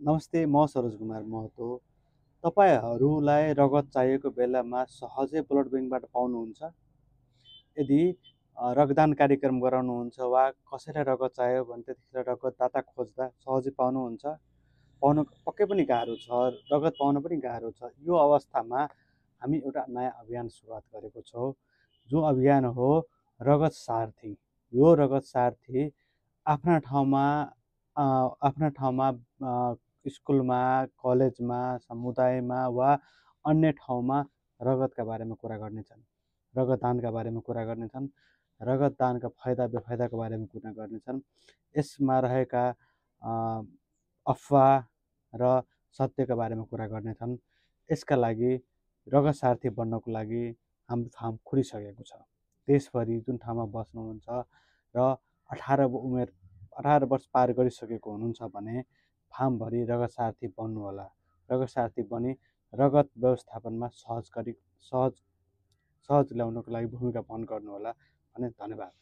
नमस्ते, म सरोज कुमार महतो। तपाईँहरूलाई रगत चाहिएको बेलामा सहजै ब्लड ब्याङ्कबाट पाउनुहुन्छ। यदि रक्तदान कार्यक्रम गराउनुहुन्छ वा कसैलाई रगत चाहियो भने त्यतिखेर रगतदाता खोज्दा सहजै पाउनुहुन्छ। पाउन पक्कै पनि गाह्रो छ, रगत पाउन पनि गाह्रो छ। यो अवस्थामा हामी एउटा नयाँ अभियान सुरुवात गरेको छौँ, जो अभियान हो रगत सारथी। यो रगत सारथी आफ्ना ठाउँमा आफ्ना ठाउँमा स्कुलमा, कलेजमा, समुदायमा वा अन्य ठाउँमा रगतका बारेमा कुरा गर्नेछन्, रगतदानका बारेमा कुरा गर्नेछन्, रगतदानका फाइदा बेफाइदाको बारेमा कुरा गर्नेछन्। यसमा रहेका अफवाह र सत्यका बारेमा कुरा गर्नेछन्। यसका लागि रगत सारथी बन्नको लागि हाम्रो फार्म खुलिसकेको छ। देशभरि जुन ठाउँमा बस्नुहुन्छ र 18 वर्ष पार गरिसकेको हुनुहुन्छ भने फार्मभरि रगत सारथी बन्नुहोला। रगत सारथी बनी रगत व्यवस्थापनमा सहज सहज ल्याउनको लागि भूमिका वहन गर्नुहोला भने धन्यवाद।